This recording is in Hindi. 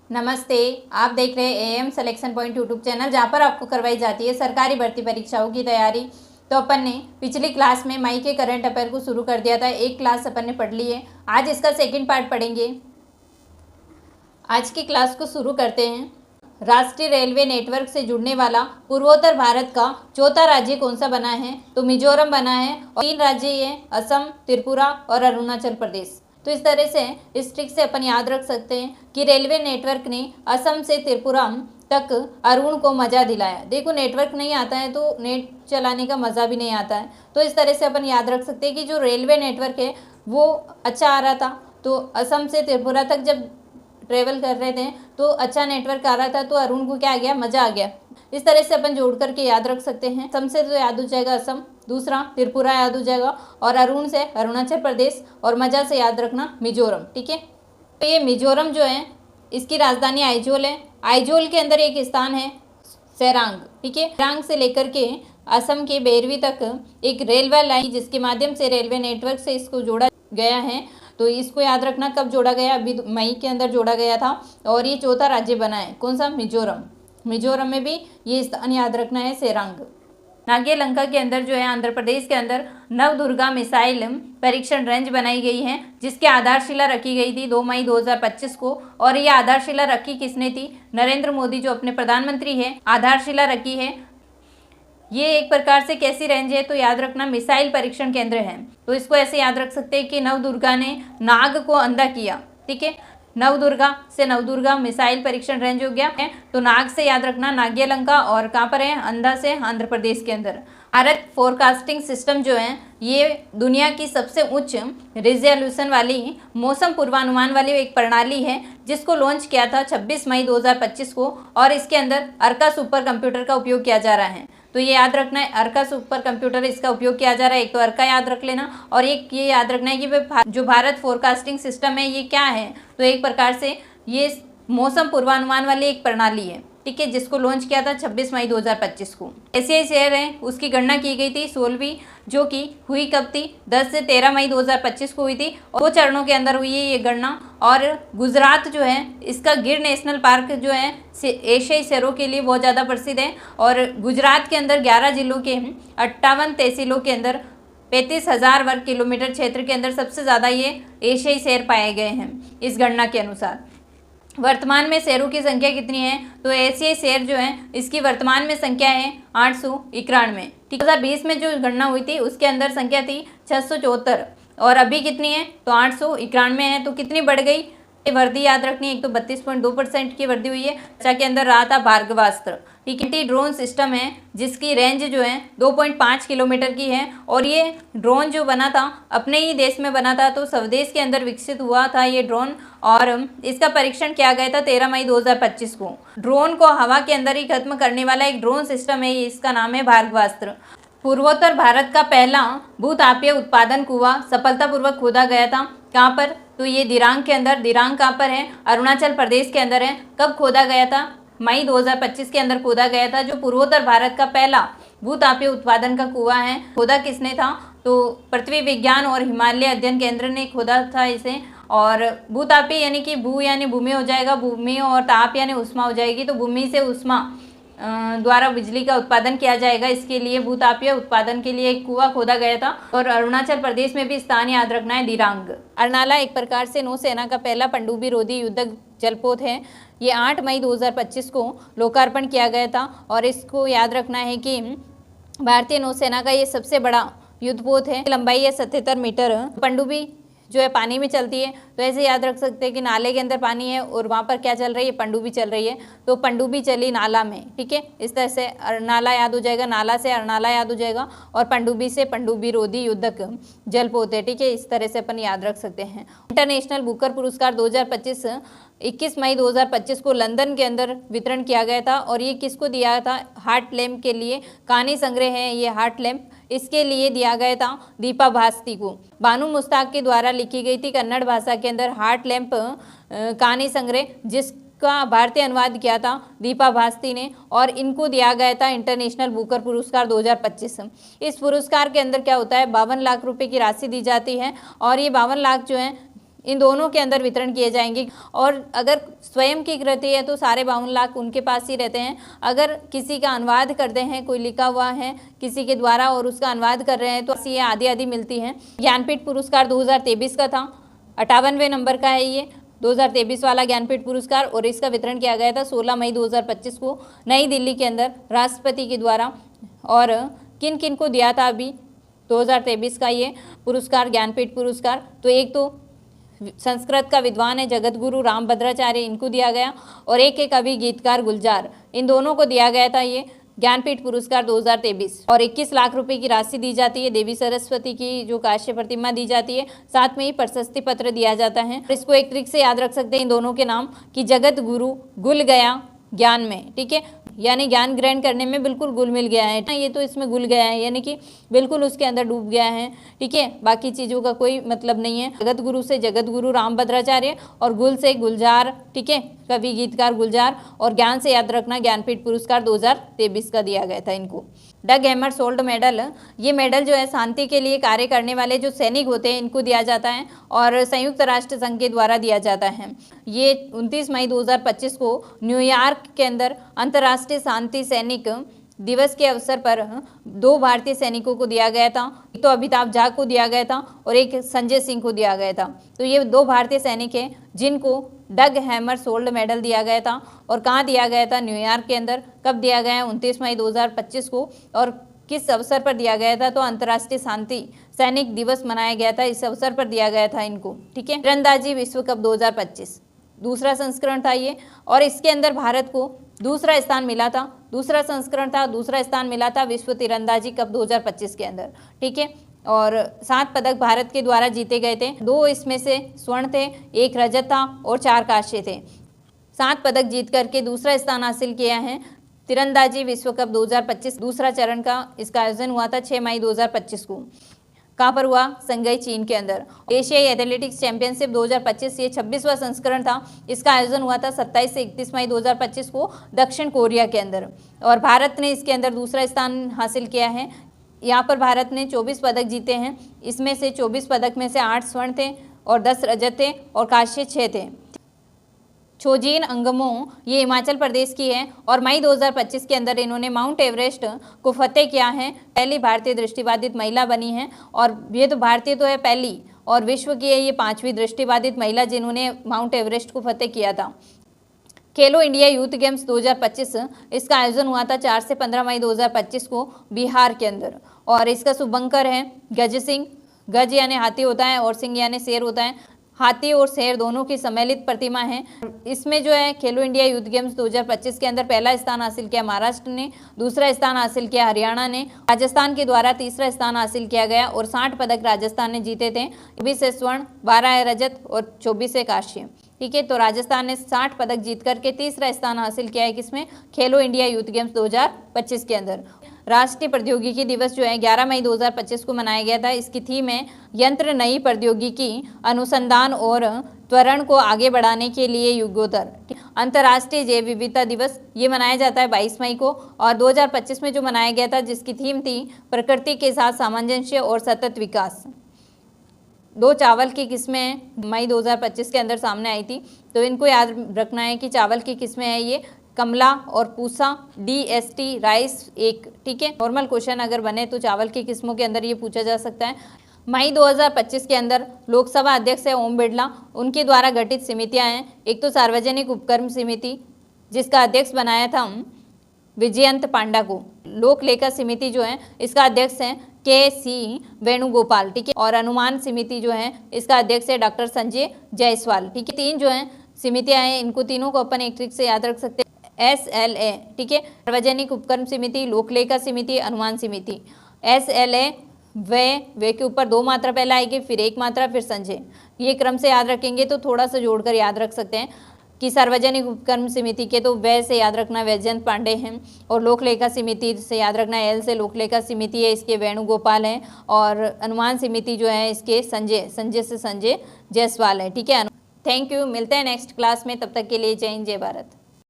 नमस्ते, आप देख रहे हैं am selection point YouTube channel, जहां पर आपको करवाई जाती है सरकारी भर्ती परीक्षाओं की तैयारी। तो अपन ने पिछली क्लास में मई के करंट अफेयर को शुरू कर दिया था। एक क्लास अपन ने पढ़ ली है, आज इसका सेकंड पार्ट पढ़ेंगे। आज की क्लास को शुरू करते हैं। राष्ट्रीय रेलवे नेटवर्क से जुड़ने वाला पूर्वोत्तर भारत का चौथा राज्य कौन सा बना है? तो मिजोरम बना है। और 3 राज्य हैं, असम, त्रिपुरा और अरुणाचल प्रदेश। तो इस तरह से इस ट्रिक से अपन याद रख सकते हैं कि रेलवे नेटवर्क ने असम से त्रिपुरा तक अरुण को मज़ा दिलाया। देखो, नेटवर्क नहीं आता है तो नेट चलाने का मज़ा भी नहीं आता है। तो इस तरह से अपन याद रख सकते हैं कि जो रेलवे नेटवर्क है वो अच्छा आ रहा था। तो असम से त्रिपुरा तक जब ट्रेवल कर रहे थे तो अच्छा नेटवर्क आ रहा था, तो अरुण को क्या आ गया? मज़ा आ गया। इस तरह से अपन जोड़ करके याद रख सकते हैं। असम से तो याद हो जाएगा असम, दूसरा त्रिपुरा याद हो जाएगा, और अरुण से अरुणाचल प्रदेश, और मज़ा से याद रखना मिजोरम। ठीक है, तो ये मिजोरम जो है इसकी राजधानी आइजोल है। आइजोल के अंदर एक स्थान है सेरांग। ठीक है, सेरांग से लेकर के असम के बेरवी तक एक रेलवे लाइन जिसके माध्यम से रेलवे नेटवर्क से इसको जोड़ा गया है। तो इसको याद रखना कब जोड़ा गया? अभी मई के अंदर जोड़ा गया था। और ये चौथा राज्य बना है, कौन सा? मिजोरम। मिजोरम में भी ये स्थान याद रखना है, सेरांग। नागेलंका के अंदर जो है आंध्र प्रदेश के अंदर नवदुर्गा मिसाइल परीक्षण रेंज बनाई गई है, जिसकी आधारशिला रखी गई थी 2 मई 2025 को। और ये आधारशिला रखी किसने थी? नरेंद्र मोदी जो अपने प्रधानमंत्री है, आधारशिला रखी है। ये एक प्रकार से कैसी रेंज है? तो याद रखना मिसाइल परीक्षण केंद्र है। तो इसको ऐसे याद रख सकते हैं कि नवदुर्गा ने नाग को अंधा किया। ठीक है, नवदुर्गा से नवदुर्गा मिसाइल परीक्षण रेंज हो गया है। तो नाग से याद रखना नाग्यलंका, और कहाँ पर है? अंधा से आंध्र प्रदेश के अंदर। भारत फोरकास्टिंग सिस्टम जो है ये दुनिया की सबसे उच्च रिजोल्यूशन वाली मौसम पूर्वानुमान वाली एक प्रणाली है, जिसको लॉन्च किया था 26 मई 2025 को। और इसके अंदर अर्का सुपर कंप्यूटर का उपयोग किया जा रहा है। तो ये याद रखना है, अर्का सुपर कंप्यूटर इसका उपयोग किया जा रहा है। एक तो अर्का याद रख लेना, और एक ये याद रखना है कि जो भारत फोरकास्टिंग सिस्टम है ये क्या है? तो एक प्रकार से ये मौसम पूर्वानुमान वाली एक प्रणाली है। ठीक है, जिसको लॉन्च किया था 26 मई 2025 को। एशियाई शेयर है उसकी गणना की गई थी 16वीं, जो कि हुई कब थी? 10 से 13 मई 2025 को हुई थी। और 2 चरणों के अंदर हुई है ये गणना। और गुजरात जो है इसका गिर नेशनल पार्क जो है एशियाई शेरों के लिए बहुत ज़्यादा प्रसिद्ध है। और गुजरात के अंदर 11 जिलों के 58 तहसीलों के अंदर 35,000 वर्ग किलोमीटर क्षेत्र के अंदर सबसे ज़्यादा ये एशियाई शेर पाए गए हैं इस गणना के अनुसार। वर्तमान में शेरों की संख्या कितनी है? तो एशियाई शेर जो है इसकी वर्तमान में संख्या है 891। ठीक, 2020 में जो गणना हुई थी उसके अंदर संख्या थी 674, और अभी कितनी है? तो 891 है। तो कितनी बढ़ गई? वृद्धि याद रखनी है, एक तो 32.2% की वृद्धि हुई है। चर्चा के अंदर रहा था भार्गवास्त्र। ठीक है, ड्रोन सिस्टम है जिसकी रेंज जो है 2.5 किलोमीटर की है। और ये ड्रोन जो बना था अपने ही देश में बना था, तो स्वदेश के अंदर विकसित हुआ था ये ड्रोन। और इसका परीक्षण किया गया था 13 मई 2025 को। ड्रोन को हवा के अंदर ही खत्म करने वाला एक ड्रोन सिस्टम है, इसका नाम है भार्गवास्त्र। पूर्वोत्तर भारत का पहला भूतापीय उत्पादन कुआं सफलतापूर्वक खोदा गया था। कहाँ पर? तो ये दिरांग के अंदर। दिरांग कहाँ पर है? अरुणाचल प्रदेश के अंदर है। कब खोदा गया था? मई 2025 के अंदर खोदा गया था, जो पूर्वोत्तर भारत का पहला भूतापीय उत्पादन का कुआं है। खोदा किसने था? तो पृथ्वी विज्ञान और हिमालय अध्ययन केंद्र ने खोदा था इसे। और भूतापीय यानी कि भू यानी भूमि हो जाएगा, भूमि, और ताप यानी उष्मा हो जाएगी। तो भूमि से उष्मा द्वारा बिजली का उत्पादन किया जाएगा। इसके लिए भूतापीय उत्पादन के लिए एक कुआं खोदा गया था। और अरुणाचल प्रदेश में भी स्थान याद रखना है, दिरांग। अर्नाला एक प्रकार से नौसेना का पहला पनडुब्बी रोधी युद्धक जलपोत है। ये 8 मई 2025 को लोकार्पण किया गया था। और इसको याद रखना है कि भारतीय नौसेना का ये सबसे बड़ा युद्धपोत है। लंबाई है 77 मीटर। पनडुब्बी जो है पानी में चलती है। तो ऐसे याद रख सकते हैं कि नाले के अंदर पानी है और वहाँ पर क्या चल रही है? पनडुब्बी चल रही है। तो पनडुब्बी चली नाला में। ठीक है, इस तरह से नाला याद हो जाएगा, नाला से अर्नाला याद हो जाएगा, और पनडुब्बी से पनडुब्बी रोधी युद्धक जलपोत है। ठीक है, इस तरह से अपन याद रख सकते हैं। इंटरनेशनल बुकर पुरस्कार 2025 21 मई 2025 को लंदन के अंदर वितरण किया गया था। और ये किसको दिया था? हार्ट लैम्प के लिए। कहानी संग्रह है ये हार्ट लैम्प, इसके लिए दिया गया था दीपा भास्ती को। बानू मुस्ताक के द्वारा लिखी गई थी कन्नड़ भाषा के अंदर हार्ट लैम्प कहानी संग्रह, जिसका भारतीय अनुवाद किया था दीपा भास्ती ने। और इनको दिया गया था इंटरनेशनल बुकर पुरस्कार 2025। इस पुरस्कार के अंदर क्या होता है? 52 लाख रुपए की राशि दी जाती है। और ये 52 लाख जो है इन दोनों के अंदर वितरण किए जाएंगे। और अगर स्वयं की कृति है तो 52.5 लाख उनके पास ही रहते हैं। अगर किसी का अनुवाद करते हैं, कोई लिखा हुआ है किसी के द्वारा और उसका अनुवाद कर रहे हैं तो ये आधी आधी मिलती हैं। ज्ञानपीठ पुरस्कार 2023 का था, 58वें नंबर का है ये 2023 वाला ज्ञानपीठ पुरस्कार, और इसका वितरण किया गया था 16 मई 2025 को नई दिल्ली के अंदर राष्ट्रपति के द्वारा। और किन किन को दिया था अभी 2023 का ये पुरस्कार, ज्ञानपीठ पुरस्कार? तो एक तो संस्कृत का विद्वान है जगत गुरु रामभद्राचार्य, इनको दिया गया, और एक कवि गीतकार गुलजार, इन दोनों को दिया गया था ये ज्ञानपीठ पुरस्कार 2023। और 21 लाख रुपए की राशि दी जाती है। देवी सरस्वती की जो कांस्य प्रतिमा दी जाती है, साथ में ही प्रशस्ति पत्र दिया जाता है। इसको एक ट्रिक से याद रख सकते हैं इन दोनों के नाम कि जगत गुरु गुल गया ज्ञान में, ठीक है, यानी ज्ञान ग्रहण करने में बिल्कुल घुल मिल गया है, ये तो इसमें घुल गया है यानी कि बिल्कुल उसके अंदर डूब गया है, ठीक है, बाकी चीज़ों का कोई मतलब नहीं है। जगत गुरु से जगत गुरु रामभद्राचार्य, और गुल से गुलजार, ठीक है, कवि गीतकार गुलजार, और ज्ञान से याद रखना ज्ञानपीठ पुरस्कार 2023 का दिया गया था इनको। डग हैमरशोल्ड मेडल, ये मेडल जो है शांति के लिए कार्य करने वाले जो सैनिक होते हैं इनको दिया जाता है, और संयुक्त राष्ट्र संघ के द्वारा दिया जाता है। ये 29 मई 2025 को न्यूयॉर्क के अंदर अंतर्राष्ट्रीय शांति सैनिक दिवस के अवसर पर 2 भारतीय सैनिकों को दिया गया था। एक तो अमिताभ झा को दिया गया था और एक संजय सिंह को दिया गया था। तो ये 2 भारतीय सैनिक हैं जिनको डग हैमरशोल्ड मेडल दिया गया था। और कहाँ दिया गया था? न्यूयॉर्क के अंदर। कब दिया गया है? 29 मई 2025 को। और किस अवसर पर दिया गया था? तो अंतर्राष्ट्रीय शांति सैनिक दिवस मनाया गया था, इस अवसर पर दिया गया था इनको, ठीक है। तीरंदाजी विश्व कप 2025 दूसरा संस्करण था ये, और इसके अंदर भारत को दूसरा स्थान मिला था। दूसरा संस्करण था, दूसरा स्थान मिला था विश्व तीरंदाजी कप 2025 के अंदर, ठीक है। और 7 पदक भारत के द्वारा जीते गए थे। 2 इसमें से स्वर्ण थे, 1 रजत था और 4 कांस्य थे। 7 पदक जीत करके दूसरा स्थान हासिल किया है तीरंदाजी विश्व कप 2025। दूसरा चरण का इसका आयोजन हुआ था 6 मई 2025 को। कहाँ पर हुआ? संघई चीन के अंदर। एशियाई एथलेटिक्स चैंपियनशिप 2025 ये 26वां संस्करण था। इसका आयोजन हुआ था 27 से 31 मई 2025 को दक्षिण कोरिया के अंदर, और भारत ने इसके अंदर दूसरा स्थान हासिल किया है। यहाँ पर भारत ने 24 पदक जीते हैं। इसमें से 24 पदक में से 8 स्वर्ण थे और 10 रजत थे और कांस्य 6 थे। छोजिन अंगमो ये हिमाचल प्रदेश की है, और मई 2025 के अंदर इन्होंने माउंट एवरेस्ट को फतेह किया है। पहली भारतीय दृष्टिबाधित महिला बनी है, और ये तो भारतीय तो है पहली, और विश्व की है ये 5वीं दृष्टिबाधित महिला जिन्होंने माउंट एवरेस्ट को फतेह किया था। खेलो इंडिया यूथ गेम्स 2025 इसका आयोजन हुआ था 4 से 15 मई 2025 को बिहार के अंदर, और इसका शुभंकर है गज सिंह। गज यानी हाथी होता है और सिंह यानी शेर होता है। हाथी और शेर दोनों की सम्मिलित प्रतिमा है। इसमें जो है खेलो इंडिया यूथ गेम्स 2025 के अंदर पहला स्थान हासिल किया महाराष्ट्र ने, दूसरा स्थान हासिल किया हरियाणा ने, राजस्थान के द्वारा तीसरा स्थान हासिल किया गया, और 60 पदक राजस्थान ने जीते थे। 24 है स्वर्ण, 12 है रजत और 24 है कांस्य, ठीक है। तो राजस्थान ने 60 पदक जीत करके तीसरा स्थान हासिल किया है किसमें? खेलो इंडिया यूथ गेम्स 2025 के अंदर। राष्ट्रीय प्रौद्योगिकी दिवस जो है 11 मई 2025 को मनाया गया था। इसकी थीम है यंत्र नई प्रौद्योगिकी अनुसंधान और त्वरण को आगे बढ़ाने के लिए युगोत्तर। अंतर्राष्ट्रीय जैव विविधता दिवस ये मनाया जाता है 22 मई को, और 2025 में जो मनाया गया था जिसकी थीम थी प्रकृति के साथ सामंजस्य और सतत विकास। 2 चावल की किस्में मई 2025 के अंदर सामने आई थी, तो इनको याद रखना है कि चावल की किस्में हैं ये कमला और पूसा, DST राइस 1, ठीक है। नॉर्मल क्वेश्चन अगर बने तो चावल की किस्मों के अंदर ये पूछा जा सकता है। मई 2025 के अंदर लोकसभा अध्यक्ष है ओम बिरला, उनके द्वारा गठित समितियां हैं। एक तो सार्वजनिक उपक्रम समिति जिसका अध्यक्ष बनाया था विजयंत पांडा को। लोक लेखा समिति जो है इसका अध्यक्ष है KC वेणुगोपाल, ठीक है। और अनुमान समिति जो है इसका अध्यक्ष है डॉक्टर संजय जायसवाल, ठीक है। 3 जो है समितियां हैं, इनको तीनों को अपन एक ट्रिक से याद रख सकते हैं। SLA, ठीक है, सार्वजनिक उपक्रम समिति, लोक लेखा समिति, अनुमान समिति। SLA वे के ऊपर 2 मात्रा पहले आएगी, फिर 1 मात्रा, फिर संजय। ये क्रम से याद रखेंगे तो थोड़ा सा जोड़कर याद रख सकते हैं कि सार्वजनिक उपक्रम समिति के तो वे से याद रखना वैजयंत पांडे हैं, और लोक लेखा समिति से याद रखना L से लोक लेखा समिति है, इसके वेणुगोपाल हैं, और अनुमान समिति जो है इसके संजय से संजय जायसवाल है, ठीक है। थैंक यू, मिलते हैं नेक्स्ट क्लास में, तब तक के लिए जय हिंद जय भारत।